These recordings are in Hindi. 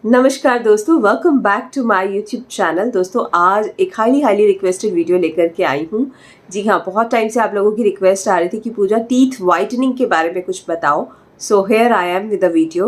नमस्कार दोस्तों, welcome back to my YouTube channel. दोस्तों आज एक हाईली रिक्वेस्टेड वीडियो लेकर के आई हूँ। जी हाँ, बहुत टाइम से आप लोगों की रिक्वेस्ट आ रही थी कि पूजा टीथ वाइटनिंग के बारे में कुछ बताओ। So here I am with a video.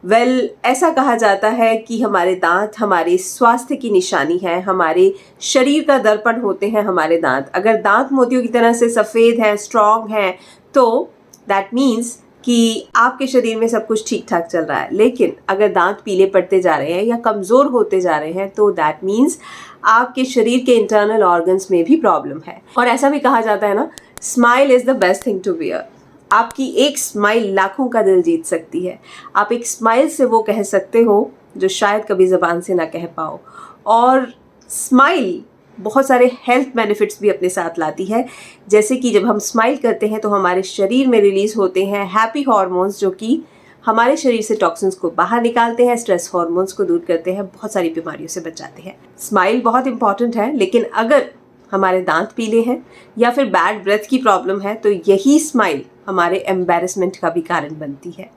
Well, ऐसा कहा जाता है कि हमारे दांत हमारे स्वास्थ्य की निशानी है, हमारे शरीर का दर्पण होते हैं हमारे दांत। अगर दांत मोतियों की तरह से सफ़ेद हैं, स्ट्रॉन्ग हैं, तो दैट मीन्स कि आपके शरीर में सब कुछ ठीक ठाक चल रहा है। लेकिन अगर दांत पीले पड़ते जा रहे हैं या कमज़ोर होते जा रहे हैं तो दैट मीन्स आपके शरीर के इंटरनल ऑर्गन्स में भी प्रॉब्लम है। और ऐसा भी कहा जाता है ना, smile is the best thing to wear. आपकी एक स्माइल लाखों का दिल जीत सकती है। आप एक स्माइल से वो कह सकते हो जो शायद कभी ज़बान से ना कह पाओ। और स्माइल बहुत सारे हेल्थ बेनिफिट्स भी अपने साथ लाती है। जैसे कि जब हम स्माइल करते हैं तो हमारे शरीर में रिलीज़ होते हैं हैप्पी हॉर्मोन्स, जो कि हमारे शरीर से टॉक्सिन्स को बाहर निकालते हैं, स्ट्रेस हॉर्मोन्स को दूर करते हैं, बहुत सारी बीमारियों से बचाते हैं। स्माइल बहुत इंपॉर्टेंट है, लेकिन अगर हमारे दांत पीले हैं या फिर बैड ब्रेथ की प्रॉब्लम है तो यही स्माइल हमारे एम्बैरेसमेंट का भी कारण बनती है।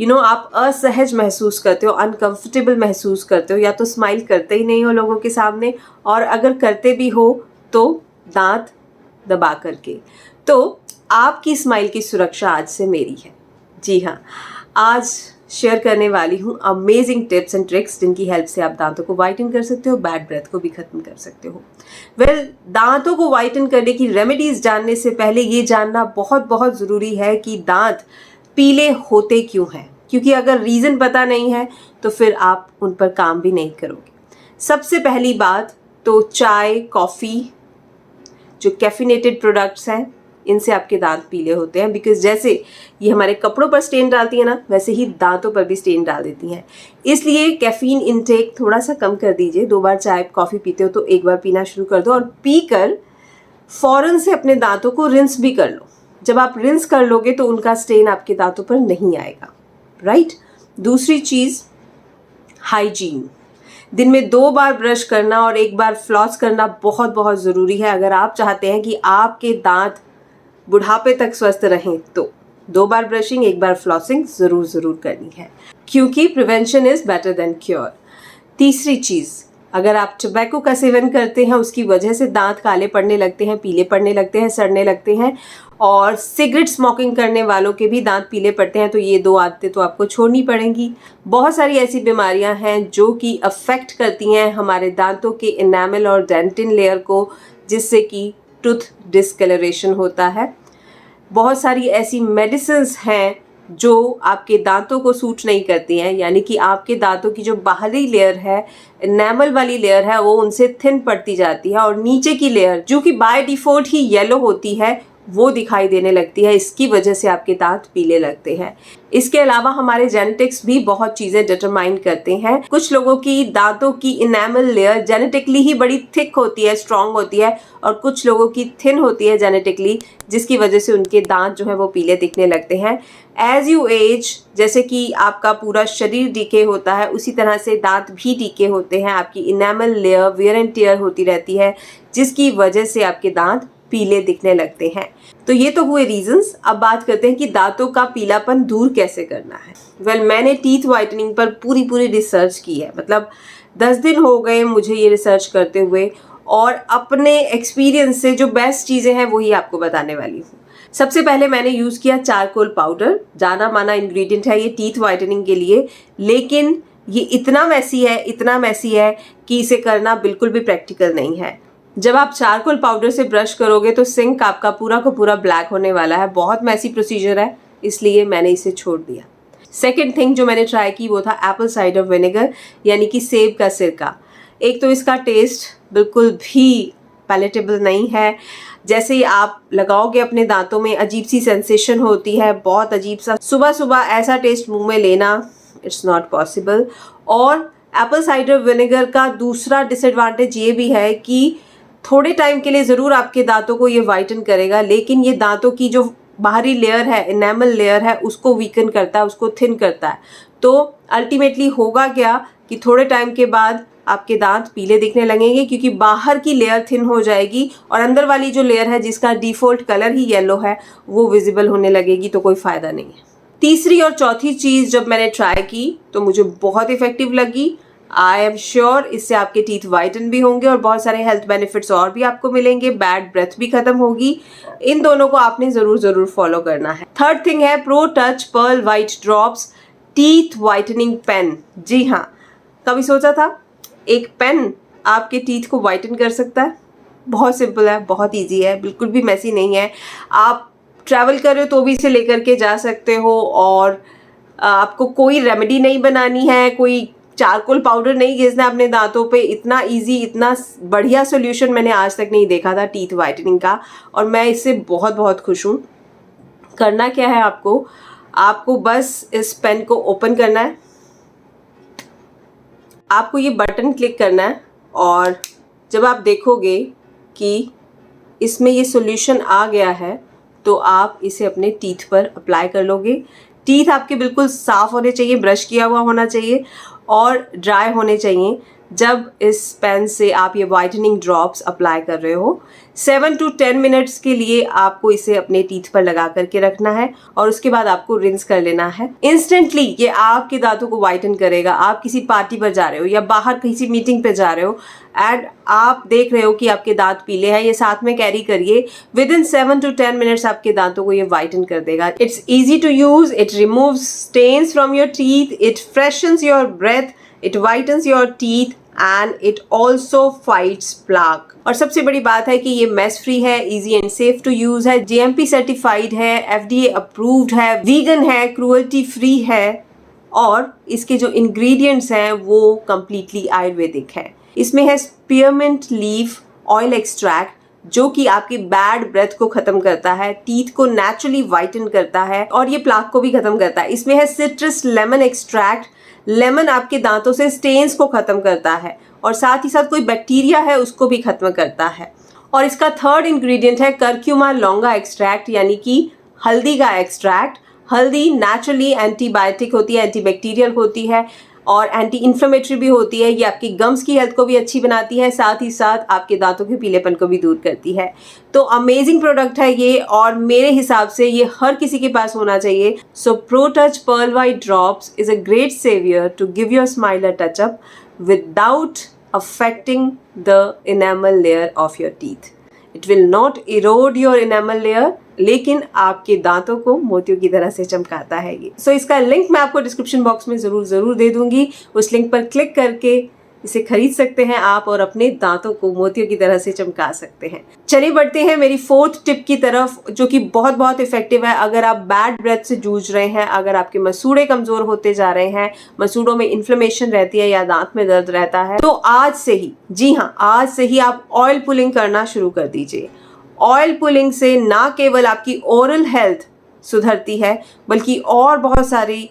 आप असहज महसूस करते हो, अनकंफर्टेबल महसूस करते हो, या तो स्माइल करते ही नहीं हो लोगों के सामने, और अगर करते भी हो तो दांत दबा करके। तो आपकी स्माइल की सुरक्षा आज से मेरी है। जी हाँ, आज शेयर करने वाली हूँ अमेजिंग टिप्स एंड ट्रिक्स जिनकी हेल्प से आप दांतों को वाइटन कर सकते हो, बैड ब्रेथ को भी खत्म कर सकते हो। दांतों को वाइटन करने की रेमेडीज जानने से पहले ये जानना बहुत ज़रूरी है कि दांत पीले होते क्यों हैं, क्योंकि अगर रीज़न पता नहीं है तो फिर आप उन पर काम भी नहीं करोगे। सबसे पहली बात तो चाय, कॉफ़ी, जो कैफिनेटेड प्रोडक्ट्स हैं, इनसे आपके दांत पीले होते हैं। बिकॉज जैसे ये हमारे कपड़ों पर स्टेन डालती है ना, वैसे ही दांतों पर भी स्टेन डाल देती हैं। इसलिए कैफ़ीन इनटेक थोड़ा सा कम कर दीजिए। 2 बार चाय कॉफ़ी पीते हो तो एक बार पीना शुरू कर दो, और पीकर फ़ौरन से अपने दांतों को रिंस भी कर लो। जब आप रिंस कर लोगे तो उनका स्टेन आपके दांतों पर नहीं आएगा, राइट। दूसरी चीज़, हाइजीन। दिन में 2 बार ब्रश करना और 1 बार फ्लॉस करना बहुत ज़रूरी है। अगर आप चाहते हैं कि आपके दांत बुढ़ापे तक स्वस्थ रहें तो 2 बार ब्रशिंग, 1 बार फ्लॉसिंग ज़रूर करनी है, क्योंकि prevention is better than cure. तीसरी चीज़, अगर आप टबैको का सेवन करते हैं, उसकी वजह से दांत काले पड़ने लगते हैं, पीले पड़ने लगते हैं, सड़ने लगते हैं, और सिगरेट स्मोकिंग करने वालों के भी दांत पीले पड़ते हैं, तो ये 2 आदतें तो आपको छोड़नी पड़ेंगी। बहुत सारी ऐसी बीमारियां हैं जो कि अफेक्ट करती हैं हमारे दांतों के इनेमल और डेंटिन लेयर को, जिससे कि टूथ डिस्कलरेशन होता है। बहुत सारी ऐसी मेडिसिन्स हैं जो आपके दांतों को सूट नहीं करती हैं, यानी कि आपके दांतों की जो बाहरी लेयर है, एनामल वाली लेयर है, वो उनसे थिन पड़ती जाती है, और नीचे की लेयर जो कि बाय डिफ़ॉल्ट ही येलो होती है, वो दिखाई देने लगती है। इसकी वजह से आपके दांत पीले लगते हैं। इसके अलावा हमारे जेनेटिक्स भी बहुत चीज़ें डिटरमाइन करते हैं। कुछ लोगों की दांतों की इनेमल लेयर जेनेटिकली ही बड़ी थिक होती है, स्ट्रांग होती है, और कुछ लोगों की थिन होती है जेनेटिकली, जिसकी वजह से उनके दांत जो है वो पीले दिखने लगते हैं। एज यू एज, जैसे कि आपका पूरा शरीर डीके होता है, उसी तरह से दांत भी डीके होते हैं। आपकी enamel layer wear and tear होती रहती है, जिसकी वजह से आपके दांत पीले दिखने लगते हैं। तो ये तो हुए रीजंस। अब बात करते हैं कि दांतों का पीलापन दूर कैसे करना है। मैंने टीथ वाइटनिंग पर पूरी रिसर्च की है। मतलब 10 दिन हो गए मुझे ये रिसर्च करते हुए, और अपने एक्सपीरियंस से जो बेस्ट चीज़ें हैं वही आपको बताने वाली हूँ। सबसे पहले मैंने यूज़ किया चारकोल पाउडर। जाना माना इंग्रेडिएंट है ये टीथ वाइटनिंग के लिए, लेकिन ये इतना मैसी है कि इसे करना बिल्कुल भी प्रैक्टिकल नहीं है। जब आप चारकोल पाउडर से ब्रश करोगे तो सिंक आपका पूरा का पूरा ब्लैक होने वाला है। बहुत मैसी प्रोसीजर है, इसलिए मैंने इसे छोड़ दिया। सेकेंड थिंग जो मैंने ट्राई की वो था एप्पल साइडर विनेगर, यानी कि सेब का सिरका। एक तो इसका टेस्ट बिल्कुल भी पैलेटेबल नहीं है। जैसे ही आप लगाओगे अपने दांतों में अजीब सी सेंसेशन होती है, बहुत अजीब सा। सुबह ऐसा टेस्ट मुंह में लेना, इट्स नॉट पॉसिबल। और एप्पल साइडर विनेगर का दूसरा डिसएडवांटेज ये भी है कि थोड़े टाइम के लिए ज़रूर आपके दांतों को ये वाइटन करेगा, लेकिन ये दांतों की जो बाहरी लेयर है, इनेमल लेयर है, उसको वीकन करता है, उसको थिन करता है। तो अल्टीमेटली होगा क्या कि थोड़े टाइम के बाद आपके दांत पीले दिखने लगेंगे, क्योंकि बाहर की लेयर थिन हो जाएगी और अंदर वाली जो लेयर है जिसका डिफ़ॉल्ट कलर ही येलो है वो विजिबल होने लगेगी। तो कोई फ़ायदा नहीं है। तीसरी और चौथी चीज़ जब मैंने ट्राई की तो मुझे बहुत इफ़ेक्टिव लगी। आई एम श्योर इससे आपके टीथ वाइटन भी होंगे और बहुत सारे हेल्थ बेनिफिट्स और भी आपको मिलेंगे, बैड ब्रेथ भी खत्म होगी। इन दोनों को आपने ज़रूर फॉलो करना है। थर्ड थिंग है pro touch pearl white drops teeth whitening pen. जी हाँ, कभी सोचा था एक पेन आपके टीथ को वाइटन कर सकता है? बहुत सिंपल है, बहुत ईजी है, बिल्कुल भी मैसी नहीं है। आप ट्रैवल कर रहे हो तो भी इसे लेकर के जा सकते हो और आपको कोई रेमेडी नहीं बनानी है, कोई चारकोल पाउडर नहीं घिसना है अपने दांतों पे। इतना इजी, इतना बढ़िया सोल्यूशन मैंने आज तक नहीं देखा था टीथ वाइटनिंग का, और मैं इससे बहुत खुश हूँ। करना क्या है आपको बस इस पेन को ओपन करना है, आपको ये बटन क्लिक करना है और जब आप देखोगे कि इसमें ये सॉल्यूशन आ गया है तो आप इसे अपने टीथ पर अप्लाई कर लोगे। टीथ आपके बिल्कुल साफ़ होने चाहिए, ब्रश किया हुआ होना चाहिए और ड्राई होने चाहिए जब इस पेन से आप ये वाइटनिंग ड्रॉप्स अप्लाई कर रहे हो। 7 to 10 मिनट्स के लिए आपको इसे अपने टीथ पर लगा करके रखना है और उसके बाद आपको रिंस कर लेना है। इंस्टेंटली ये आपके दांतों को वाइटन करेगा। आप किसी पार्टी पर जा रहे हो या बाहर किसी मीटिंग पे जा रहे हो एंड आप देख रहे हो कि आपके दांत पीले हैं, ये साथ में कैरी करिए। विद इन 7 to 10 मिनट्स आपके दांतों को ये वाइटन कर देगा। It's easy to use, it removes stains from your teeth, it freshens your breath, it whitens your teeth and it also fights plaque। और सबसे बड़ी बात है कि ये मेस फ्री है, easy and safe to use है, GMP सर्टिफाइड है, FDA अप्रूव्ड है, वीगन है, क्रूअल्टी फ्री है और इसके जो इंग्रेडिएंट्स हैं वो कम्प्लीटली आयुर्वेदिक है। इसमें है स्पीयरमिंट लीफ ऑयल एक्सट्रैक्ट जो कि आपकी बैड ब्रेथ को खत्म करता है, टीथ को नेचुरली वाइटन करता है और ये प्लाक को भी खत्म करता है। इसमें है सिट्रस लेमन एक्सट्रैक्ट, लेमन आपके दांतों से स्टेन्स को खत्म करता है और साथ ही साथ कोई बैक्टीरिया है उसको भी खत्म करता है। और इसका थर्ड इंग्रेडिएंट है करक्यूमा लॉन्गा एक्सट्रैक्ट यानी कि हल्दी का एक्सट्रैक्ट। हल्दी नेचुरली एंटीबायोटिक होती है, एंटीबैक्टीरियल होती है और एंटी इन्फ्लेमेटरी भी होती है। ये आपकी गम्स की हेल्थ को भी अच्छी बनाती है, साथ ही साथ आपके दांतों के पीलेपन को भी दूर करती है। तो अमेजिंग प्रोडक्ट है ये और मेरे हिसाब से ये हर किसी के पास होना चाहिए। So pro touch pearl white drops is a great saviour to give your smile a touch up without affecting the enamel layer of your teeth. It will not erode your enamel layer, लेकिन आपके दांतों को मोतियों की तरह से चमकाता है ये। सो इसका लिंक मैं आपको डिस्क्रिप्शन बॉक्स में ज़रूर दे दूंगी। उस लिंक पर क्लिक करके इसे खरीद सकते हैं आप और अपने दांतों को मोतियों की तरह से चमका सकते हैं। चलिए बढ़ते हैं मेरी फोर्थ टिप की तरफ जो कि बहुत इफेक्टिव है। अगर आप बैड ब्रेथ से जूझ रहे हैं, अगर आपके मसूड़े कमज़ोर होते जा रहे हैं, मसूड़ों में इन्फ्लेमेशन रहती है या दांत में दर्द रहता है, तो आज से ही, जी हाँ, आज से ही आप ऑयल पुलिंग करना शुरू कर दीजिए। ऑयल पुलिंग से ना केवल आपकी ओरल हेल्थ सुधरती है बल्कि और बहुत सारी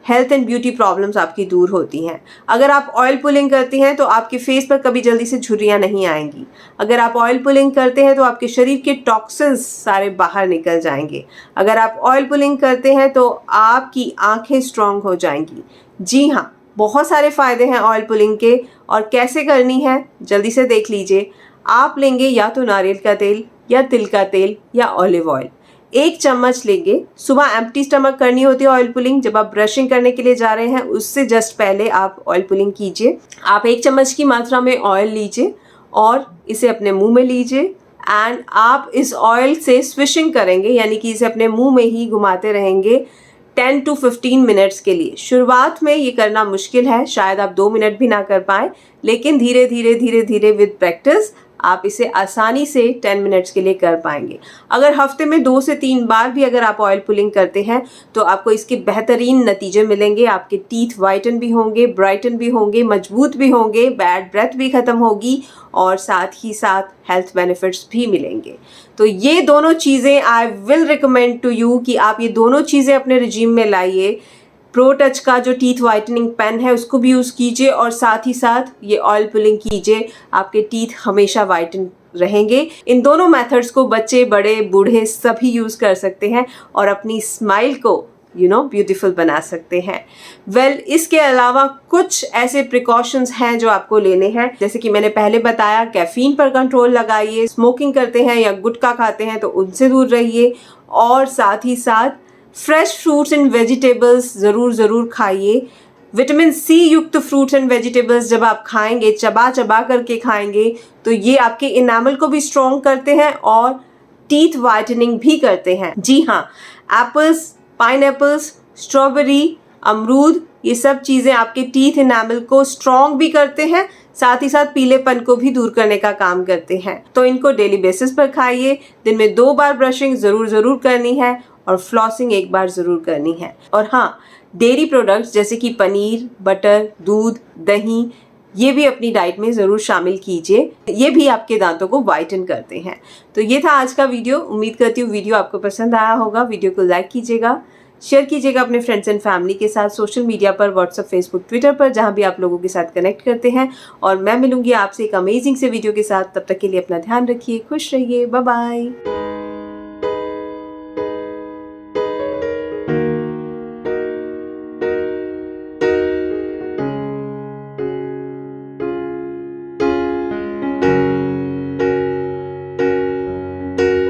हेल्थ एंड ब्यूटी प्रॉब्लम्स आपकी दूर होती हैं। अगर आप ऑयल पुलिंग करती हैं तो आपके फेस पर कभी जल्दी से झुर्रियाँ नहीं आएंगी। अगर आप ऑयल पुलिंग करते हैं तो आपके शरीर के टॉक्सिन्स सारे बाहर निकल जाएंगे। अगर आप ऑयल पुलिंग करते हैं तो आपकी आंखें स्ट्रांग हो जाएंगी। जी हाँ, बहुत सारे फ़ायदे हैं ऑयल पुलिंग के और कैसे करनी है जल्दी से देख लीजिए। आप लेंगे या तो नारियल का तेल या तिल का तेल या ऑलिव ऑयल। 1 चम्मच लेंगे। सुबह एम्प्टी स्टमक करनी होती है ऑयल पुलिंग। जब आप ब्रशिंग करने के लिए जा रहे हैं उससे जस्ट पहले आप ऑयल पुलिंग कीजिए। आप 1 चम्मच की मात्रा में ऑयल लीजिए और इसे अपने मुंह में लीजिए एंड आप इस ऑयल से स्विशिंग करेंगे यानी कि इसे अपने मुंह में ही घुमाते रहेंगे 10 to 15 मिनट्स के लिए। शुरुआत में ये करना मुश्किल है, शायद आप 2 मिनट भी ना कर पाएँ, लेकिन धीरे धीरे विद प्रैक्टिस आप इसे आसानी से 10 मिनट्स के लिए कर पाएंगे। अगर हफ्ते में 2 से 3 बार भी अगर आप ऑयल पुलिंग करते हैं तो आपको इसके बेहतरीन नतीजे मिलेंगे। आपके टीथ वाइटन भी होंगे, ब्राइटन भी होंगे, मजबूत भी होंगे, बैड ब्रेथ भी ख़त्म होगी और साथ ही साथ हेल्थ बेनिफिट्स भी मिलेंगे। तो ये दोनों चीज़ें I will recommend to you कि आप ये दोनों चीज़ें अपने रिजीम में लाइए। प्रो टच का जो टीथ वाइटनिंग पेन है उसको भी यूज़ कीजिए और साथ ही साथ ये ऑयल पुलिंग कीजिए। आपके टीथ हमेशा वाइटन रहेंगे। इन दोनों मेथड्स को बच्चे, बड़े, बूढ़े सभी यूज़ कर सकते हैं और अपनी स्माइल को ब्यूटीफुल बना सकते हैं। इसके अलावा कुछ ऐसे प्रिकॉशंस हैं जो आपको लेने हैं। जैसे कि मैंने पहले बताया, कैफीन पर कंट्रोल लगाइए। स्मोकिंग करते हैं या गुटखा खाते हैं तो उनसे दूर रहिए और साथ ही साथ फ्रेश फ्रूट्स एंड वेजिटेबल्स ज़रूर खाइए। विटामिन सी युक्त फ्रूट्स एंड वेजिटेबल्स जब आप खाएंगे, चबा चबा करके खाएंगे, तो ये आपके इनामल को भी स्ट्रॉन्ग करते हैं और टीथ वाइटनिंग भी करते हैं। जी हाँ, एप्पल्स, पाइनएप्पल्स, स्ट्रॉबेरी, अमरूद, ये सब चीज़ें आपके टीथ इनामल को स्ट्रॉन्ग भी करते हैं, साथ ही साथ पीलेपन को भी दूर करने का काम करते हैं। तो इनको डेली बेसिस पर खाइए। दिन में 2 बार ब्रशिंग ज़रूर करनी है और फ्लॉसिंग 1 बार ज़रूर करनी है। और हाँ, डेयरी प्रोडक्ट्स जैसे कि पनीर, बटर, दूध, दही, ये भी अपनी डाइट में ज़रूर शामिल कीजिए। ये भी आपके दांतों को वाइटन करते हैं। तो ये था आज का वीडियो। उम्मीद करती हूँ वीडियो आपको पसंद आया होगा। वीडियो को लाइक कीजिएगा, शेयर कीजिएगा अपने फ्रेंड्स एंड फैमिली के साथ, सोशल मीडिया पर, व्हाट्सएप, फेसबुक, ट्विटर पर, जहाँ भी आप लोगों के साथ कनेक्ट करते हैं। और मैं मिलूंगी आपसे एक अमेजिंग से वीडियो के साथ। तब तक के लिए अपना ध्यान रखिए, खुश रहिए, बाय बाय।